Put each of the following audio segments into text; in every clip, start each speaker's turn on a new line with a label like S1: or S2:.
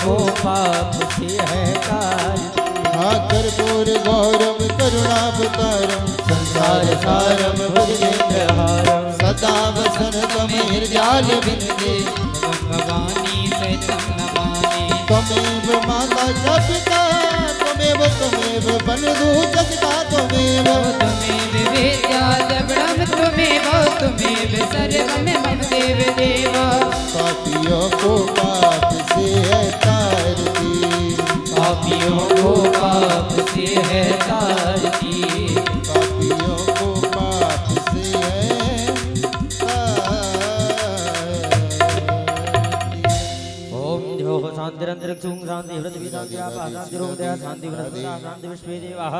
S1: को पाप से है तारती।
S2: कर्पूर गौरम करुणावतारम संसार सारम भुजगेन्द्रहारम सदा वसनतम हृदयाल विन्दे
S1: भवानी सहितं नमामि।
S2: त्वमेव माता च पिता त्वमेव बन्धु जगता त्वमेव
S1: विद्या ब्रह्म त्वमेव सर्वं मम देव देव।
S2: पापियों को पाप से है तारती।
S1: पापियों को पाप से है तारती।
S2: पापियों को पाप से है तारती।
S1: ओम जो शांतिरंतरिक्षं शांति पृथ्वी शांति आपः शांति रोगदया शांति वनस्पतयः शांति विश्वे देवाः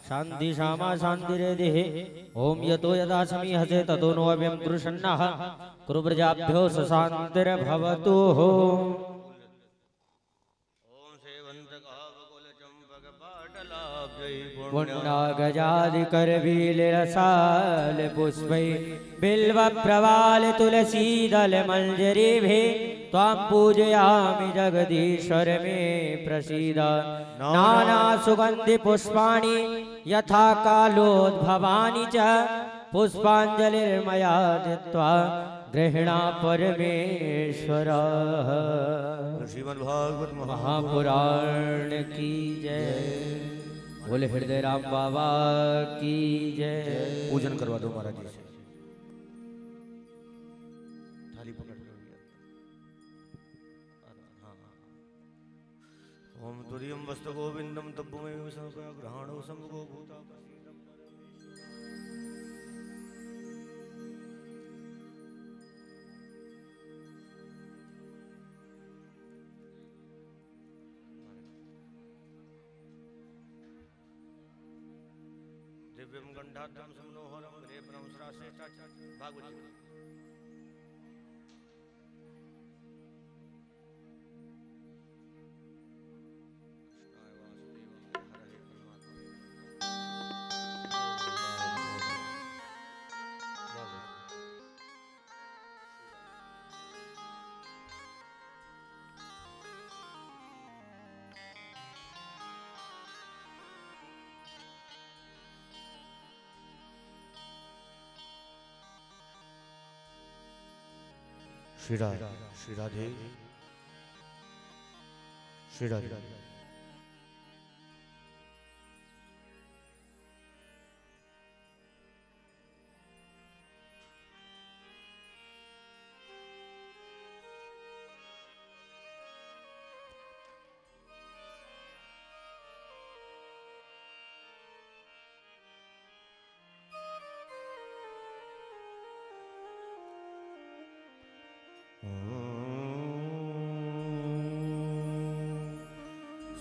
S1: शांति क्षमा शांति रेदेः। ओम यतो यदा समीहसे ततो नो अव्यं पुरुषन्नः कुरु प्रजाभ्यो शांतिर्भवतु। पुण्यगजादिकरवीलिरसाल पुष्पै बिल्व प्रवाल तुलसी दल मंजरीभिः त्वां पूजयामि जगदीश्वर मे प्रसीद। नाना सुगंधि पुष्पाणि यथा कालोद्भवानि च पुष्पांजलिर्मया दत्त्वा गृह्णा परमेश्वर।
S3: श्रीमद्भागवत
S1: महापुराण की जय। बोले हृदय राम बाबा की जय।
S3: पूजन करवा दो महाराज जी से। थाली पकड़ लो। ओम तुर्यम वस्तु गोविंदम तब्बुमेव ग्रहणो समगो भूता। दिव्यम गंधात्रम समनोहरम रे ब्रह्मश्रा श्रेष्ठा भागवत जी। श्री राधे श्री राधे श्री राधे।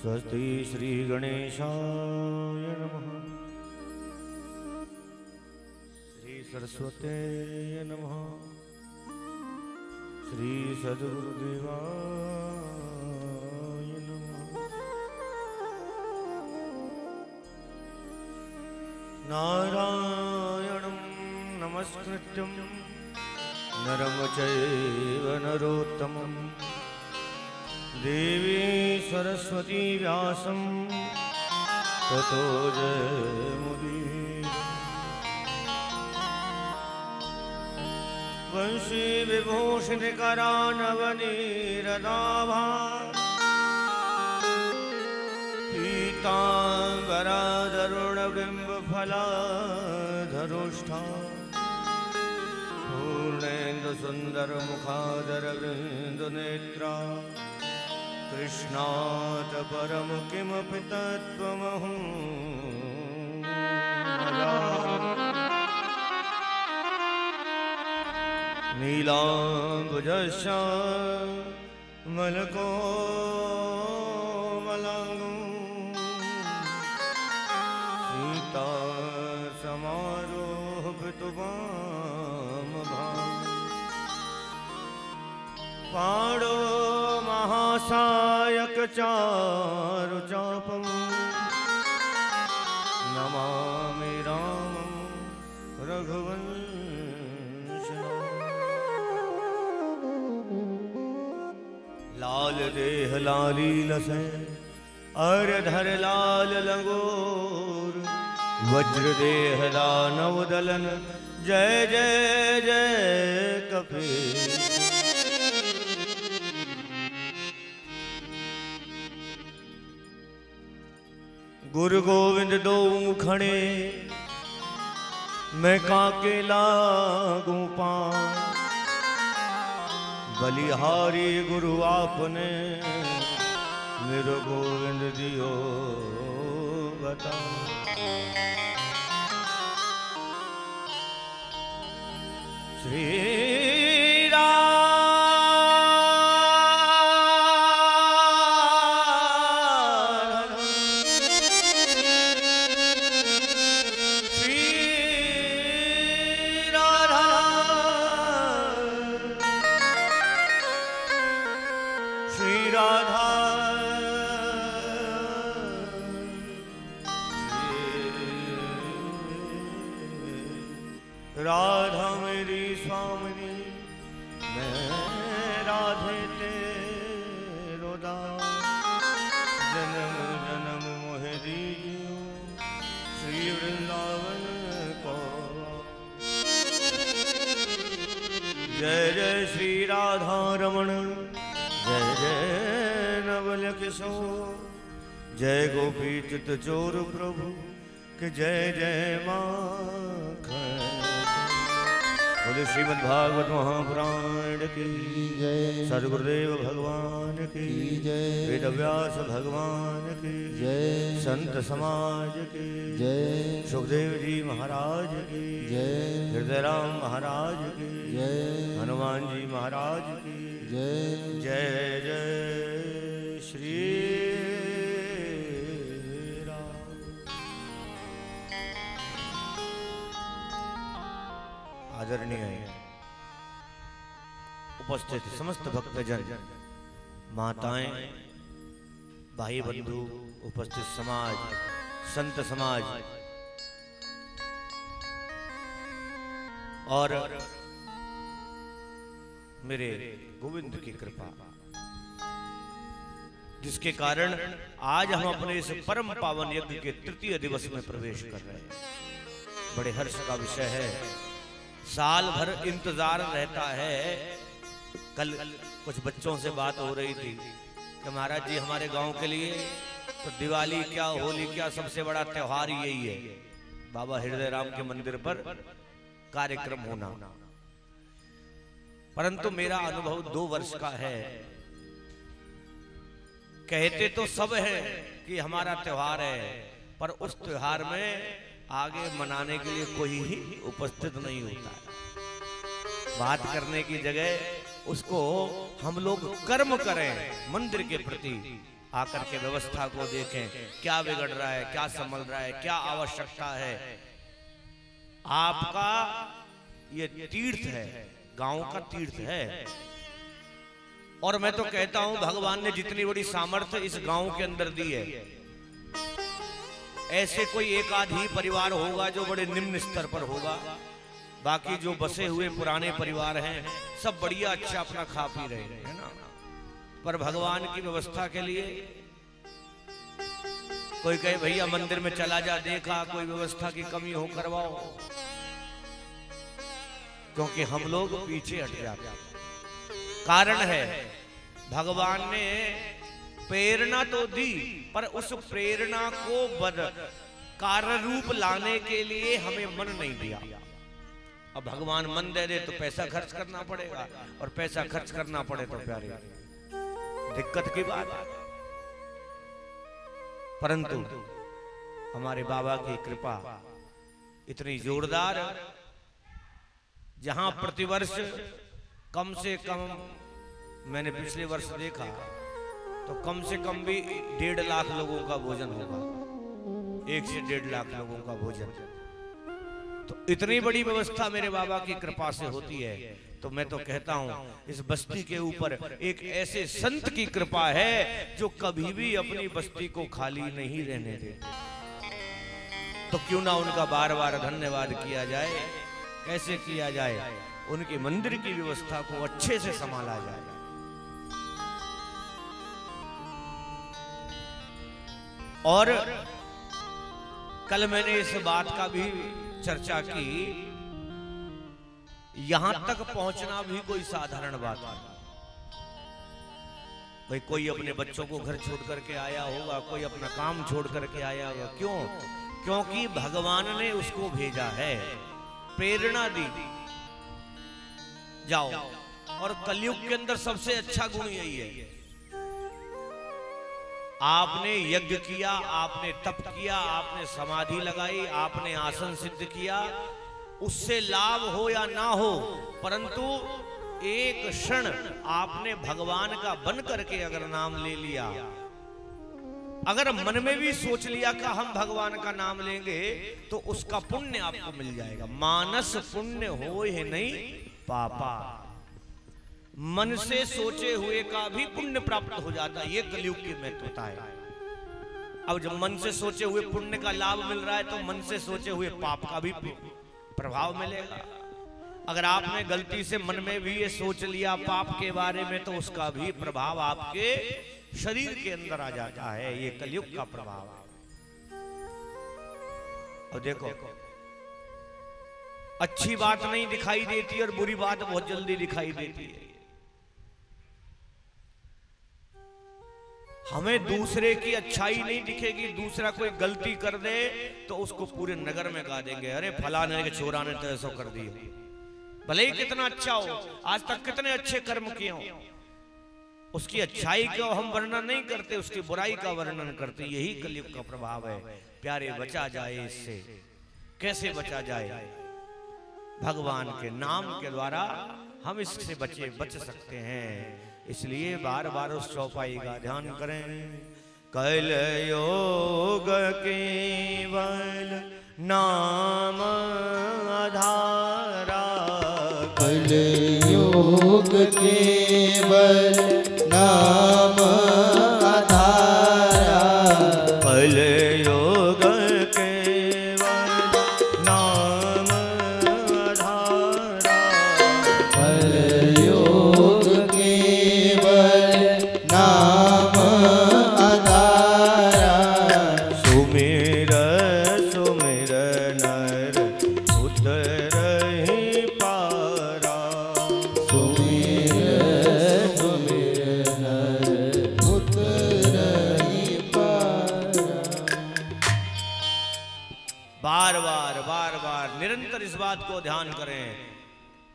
S3: स्वस्ति श्री गणेशाय नमः। श्री सरस्वते नमः। श्री सद्गुरुदेवाय नमः। नारायणं नमस्कृत्यं नरं चैव नरोत्तमं देवी सरस्वती व्यासं ततो जयमुदीरये। वंशी विभूषितकरानवनीरदाभा पीताम्बरादरुणबिम्बफलाधरुष्ठा पूर्णेन्दुसुन्दरमुखादरविन्दुनेत्रा कृष्णात् परं किमपि तत्त्वमहं नीलाम्बुजस्य मलकोमलाङ्गं सीता समारोपितवामभागं पाणो महासायकचारुचापं नमामि रामं रघुवंशनाथं। लाल देह लाली लसे अर धर लाल लंगोर वज्र देह दानव दलन जय जय जय कपीर। गुरु गोविंद दो खड़े मैं काके लागू पान बलिहारी गुरु आपने मेरे गोविंद दियो बता। श्री राधा मेरी स्वामिनी मैं राधे तेरो दास जन्म जन्म मोहे दीजियो श्री वृंदावन को। जय जय श्री राधा रमण जय जय नवल किशोर जय गोपी चित चोर प्रभु के जय जय माखन। बोले श्रीमद् भागवत महापुराण की
S2: जय,
S3: सद्गुरुदेव भगवान की
S2: जय,
S3: वेद व्यास भगवान की
S2: जय,
S3: संत समाज की
S2: जय,
S3: सुखदेव जी महाराज की
S2: जय,
S3: हृदय राम महाराज की
S2: जय,
S3: हनुमान जी महाराज की
S2: जय,
S3: जय जय श्री आदरणीय उपस्थित समस्त भक्तजन, माताएं, भाई बंधु, उपस्थित समाज, संत समाज और मेरे गोविंद की कृपा, जिसके कारण आज हम अपने इस परम पावन यज्ञ के तृतीय दिवस में प्रवेश कर रहे हैं। बड़े हर्ष का विषय है। साल भर इंतजार रहता है। कल कुछ बच्चों से बात हो रही थी कि महाराज जी हमारे गांव के लिए तो दिवाली क्या होली क्या सबसे बड़ा त्योहार यही है, बाबा हृदय राम के मंदिर पर कार्यक्रम होना। परंतु मेरा अनुभव 2 वर्ष का है। कहते तो सब है कि हमारा त्योहार है, पर उस त्योहार में आगे मनाने के लिए कोई ही उपस्थित नहीं होता है। बात करने की जगह उसको हम लोग कर्म करें, मंदिर के प्रति आकर के व्यवस्था को देखें, क्या बिगड़ रहा है, क्या संभल रहा है, क्या आवश्यकता है। आपका ये तीर्थ है, गांव का तीर्थ है। और मैं तो कहता हूं भगवान ने जितनी बड़ी सामर्थ्य इस गांव के अंदर दी है, ऐसे कोई एक आध ही परिवार होगा जो बड़े निम्न स्तर पर होगा। बाकी जो बसे हुए पुराने परिवार हैं सब बढ़िया अच्छा अपना खा पी रहे हैं, है ना। पर भगवान की व्यवस्था के लिए कोई कहे भैया मंदिर में चला जा, देखा कोई व्यवस्था की कमी हो करवाओ, क्योंकि हम लोग पीछे हट जाते हैं। कारण है भगवान ने प्रेरणा तो दी, पर उस प्रेरणा को कार्य रूप लाने के लिए हमें मन नहीं दिया। अब भगवान मन दे दे तो पैसा खर्च करना पड़ेगा, और पैसा खर्च करना पड़े तो प्यारे दिक्कत की बात। परंतु हमारे बाबा की कृपा इतनी जोरदार, जहां प्रतिवर्ष कम से कम, मैंने पिछले वर्ष देखा तो कम से कम भी 1.5 लाख लोगों का भोजन होगा, 1 से 1.5 लाख लोगों का भोजन। तो इतनी बड़ी व्यवस्था मेरे बाबा की कृपा से होती है। तो मैं तो कहता हूं इस बस्ती के ऊपर एक ऐसे संत की कृपा है जो कभी भी अपनी बस्ती को खाली नहीं रहने देते। तो क्यों ना उनका बार बार धन्यवाद किया जाए। कैसे किया जाए? उनके मंदिर की व्यवस्था को अच्छे से संभाला जाए। और कल मैंने इस बात का भी चर्चा की, यहां तक पहुंचना भी कोई साधारण बात नहीं। भाई कोई अपने बच्चों को घर छोड़ करके आया होगा, कोई अपना काम छोड़ करके आया होगा। क्यों? क्योंकि भगवान ने उसको भेजा है, प्रेरणा दी, जाओ। और कलयुग के अंदर सबसे अच्छा गुण यही है, आपने यज्ञ किया, आपने तप किया, आपने समाधि लगाई, आपने आसन सिद्ध किया, उससे लाभ हो या ना हो, परंतु एक क्षण आपने भगवान का बन करके अगर नाम ले लिया, अगर मन में भी सोच लिया कि हम भगवान का नाम लेंगे, तो उसका पुण्य आपको मिल जाएगा। मानस पुण्य हो ही नहीं पापा, मन से सोचे हुए का भी पुण्य प्राप्त हो जाता है। ये कलयुग की महत्वता है। अब जब मन से सोचे हुए पुण्य का लाभ मिल रहा है, तो मन से सोचे हुए पाप का भी प्रभाव मिलेगा। अगर आपने गलती से मन में भी ये सोच लिया पाप के बारे में, तो उसका भी प्रभाव आपके शरीर के अंदर आ जाता है। ये कलयुग का प्रभाव है। और देखो, अच्छी बात नहीं दिखाई देती और बुरी बात बहुत जल्दी दिखाई देती है। हमें दूसरे की अच्छाई नहीं दिखेगी, दूसरा कोई गलती कर दे तो उसको पूरे नगर में गा देंगे, अरे फलाने के छोरा ने तो ऐसा कर दिया। भले ही कितना अच्छा हो, आज तक कितने अच्छे कर्म किए हो, उसकी अच्छाई को हम वर्णन नहीं करते, उसकी बुराई का वर्णन करते। यही कलयुग का प्रभाव है। प्यारे, बचा जाए इससे। कैसे बचा जाए? भगवान के नाम के द्वारा हम इससे बच सकते हैं। इसलिए बार बार उस चौपाई का ध्यान करें। कल योग केवल नाम आधारा,
S2: कल योग केवल नाम आधारा,
S3: कल योग केवल नाम आधारा,
S2: कल योग केवल नाम आधारा,
S3: सुमिर सुमिर नर उतर पारा,
S2: सुमिर सुमिर नर उतरहि पारा।
S3: बार बार निरंतर इस बात को ध्यान करें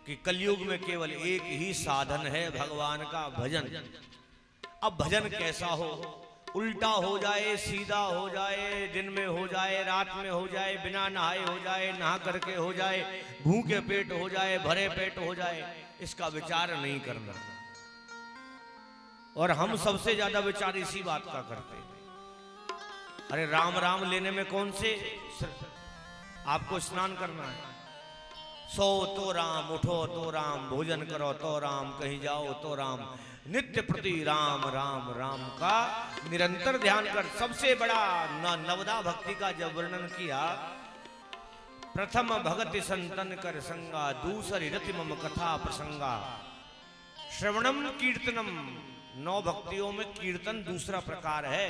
S3: कि कलयुग में केवल एक ही साधन है, भगवान का भजन। अब भजन कैसा हो? उल्टा हो जाए, सीधा हो जाए, दिन में हो जाए, रात में हो जाए, बिना नहाए हो जाए, नहा करके हो जाए, भूखे पेट हो जाए, भरे पेट हो जाए, इसका विचार नहीं करना। और हम सबसे ज्यादा विचार इसी बात का करते हैं। अरे राम राम लेने में कौन से आपको स्नान करना है? सो तो राम, उठो तो राम, भोजन करो तो राम, कहीं जाओ तो राम, नित्य प्रति राम राम राम का निरंतर ध्यान कर। सबसे बड़ा नवदा भक्ति का जब वर्णन किया, प्रथम भगति संतन कर संगा, दूसरी रति मम कथा प्रसंगा, श्रवणम कीर्तनम। 9 भक्तियों में कीर्तन दूसरा प्रकार है।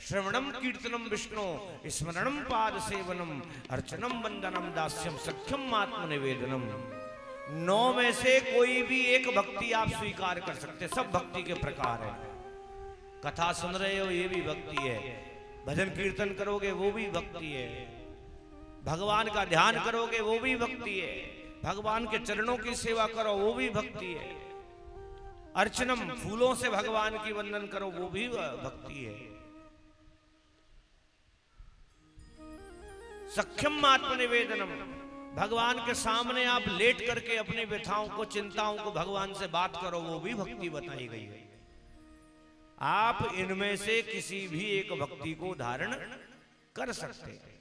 S3: श्रवणम कीर्तनम विष्णु, स्मरणम पाद सेवनम, अर्चनम वंदनम दास्यम, सख्यम आत्म निवेदनम। 9 में से कोई भी एक भक्ति आप स्वीकार कर सकते, सब भक्ति के प्रकार है। कथा सुन रहे हो, ये भी भक्ति है। भजन कीर्तन करोगे, वो भी भक्ति है। भगवान का ध्यान करोगे, वो भी भक्ति है। भगवान के चरणों की सेवा करो, वो भी भक्ति है। अर्चनम, फूलों से भगवान की वंदन करो, वो भी भक्ति है। सख्यम आत्मनिवेदनम, भगवान के सामने आप लेट करके अपनी व्यथाओं को, चिंताओं को भगवान से बात करो, वो भी भक्ति बताई गई है। आप इनमें से किसी भी एक भक्ति को धारण कर सकते हैं,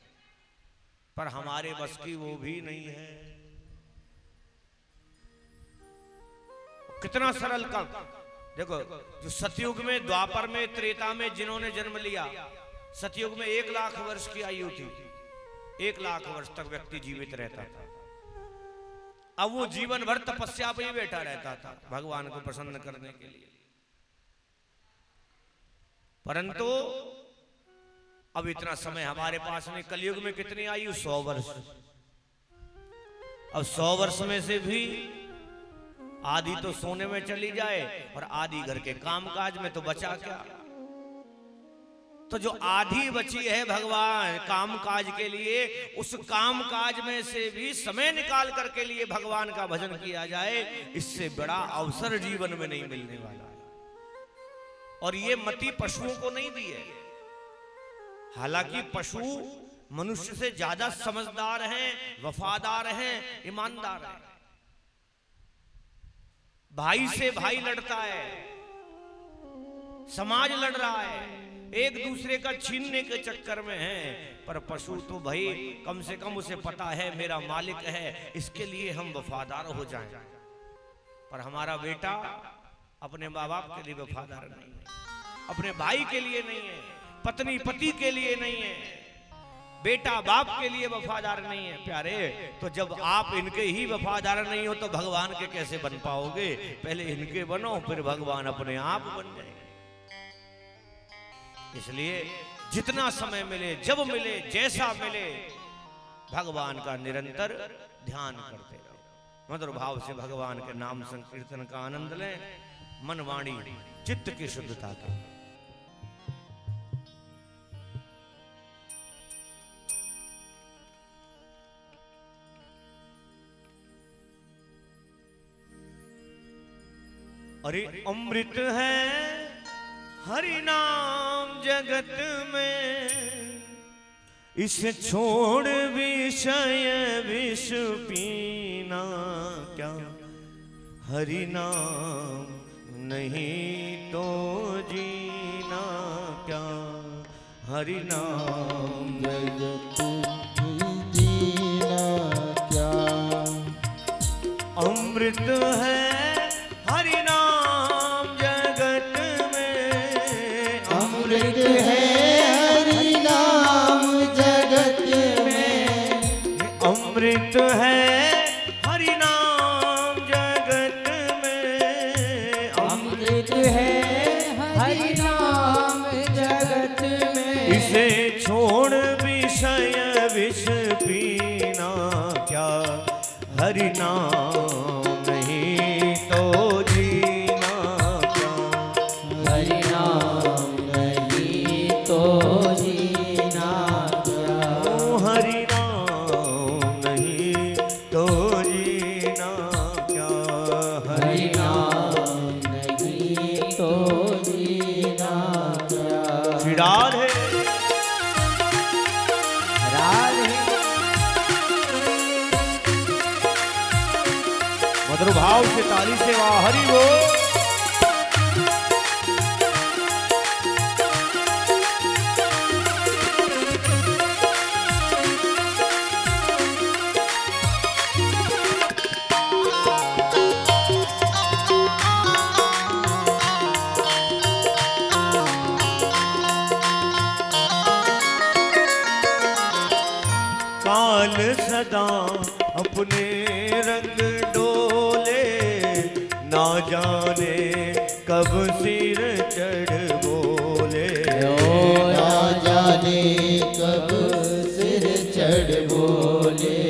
S3: पर हमारे बस की वो भी नहीं है। कितना सरल काम। देखो, जो सतयुग में, द्वापर में, त्रेता में जिन्होंने जन्म लिया, सतयुग में 1 लाख वर्ष की आयु थी। 1 लाख वर्ष तक व्यक्ति जीवित रहता था। अब वो जीवन भर तपस्या पे ही बैठा रहता था भगवान को प्रसन्न करने के लिए। परंतु अब इतना समय हमारे पास नहीं। कलयुग में कितनी आयु? 100 वर्ष। अब 100 वर्ष में से भी आधी तो सोने में चली जाए और आधी घर के कामकाज में, तो बचा क्या? तो जो आधी बची है भगवान कामकाज के लिए, उस कामकाज में से भी समय निकाल करके लिए भगवान का भजन किया जाए, इससे बड़ा अवसर जीवन में नहीं मिलने वाला है। और ये मति पशुओं को नहीं दी है। हालांकि पशु मनुष्य से ज्यादा समझदार हैं, वफादार हैं, ईमानदार हैं। भाई से भाई लड़ता है, समाज लड़ रहा है, एक दूसरे का छीनने के चक्कर में है। पर पशु तो भाई कम से कम उसे पता है मेरा मालिक है, इसके लिए हम वफादार हो जाएं। पर हमारा बेटा अपने माँ बाप के लिए वफादार नहीं है, अपने भाई के लिए नहीं है, पत्नी पति के लिए नहीं है, बेटा बाप के लिए वफादार नहीं है। प्यारे, तो जब आप इनके ही वफादार नहीं हो तो भगवान के कैसे बन पाओगे? पहले इनके बनो, फिर भगवान अपने आप बन जाएंगे। इसलिए जितना समय मिले, जब मिले, जैसा मिले, भगवान का निरंतर ध्यान करते रहो। मधुर भाव से भगवान के नाम संकीर्तन का आनंद लें, मन वाणी चित्त की शुद्धता के। अरे अमृत है हरि नाम जगत में, इसे छोड़ विषय विष पीना क्या? हरि नाम नहीं तो जीना क्या? हरि नाम
S2: जगत जीना क्या?
S3: अमृत है हरि नाम जगत में,
S2: अमृत है हरि नाम जगत में,
S3: अमृत है हरि नाम जगत में,
S2: अमृत है हरि नाम जगत में।
S3: इसे छोड़ विषय विष पीना क्या? हरि नाम नहीं तो जीना क्या?
S2: हरि नाम नहीं तो जीना क्या?
S3: हरि नाम नहीं तो जीना क्या?
S2: हरि नाम नहीं तो जीना क्या?
S3: श्री राधे
S2: राधे
S3: मधुर भाव से ताली से वाह हरि बोल। काल सदा अपने रंग डोले, ना जाने कब सिर चढ़ बोले,
S2: ना जाने कब सिर चढ़ बोले,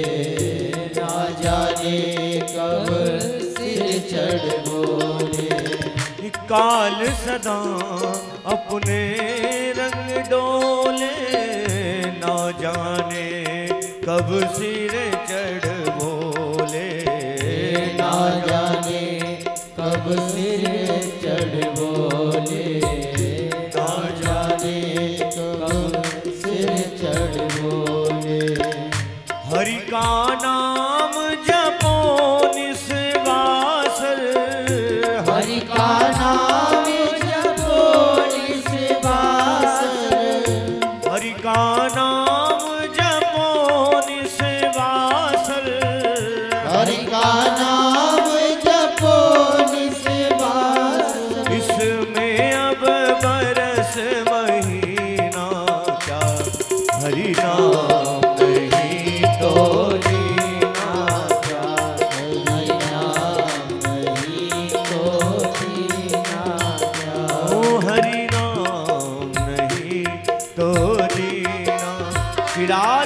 S2: ना जाने कब सिर चढ़ बोले।
S3: काल सदा अपने रंग डोले, ना जाने कब सिर चढ़ बोले,
S2: ना जाने कब सिर चढ़ बोले, ना जाने कब सिर चढ़ बोले।
S3: हरि का नाम जपो निस्वासर,
S2: हरि का नाम जपो निस्वासर,
S3: हरि का नाम जपो निस्वासर,
S2: हरि का नाम जपो निस्वासर।
S3: इसमें अब बरस महीना क्या? हरि नाम नहीं तो जीना क्या?
S2: हरि नाम नहीं तो जीना क्या?
S3: ओ हरि नाम नहीं तो जीना विराज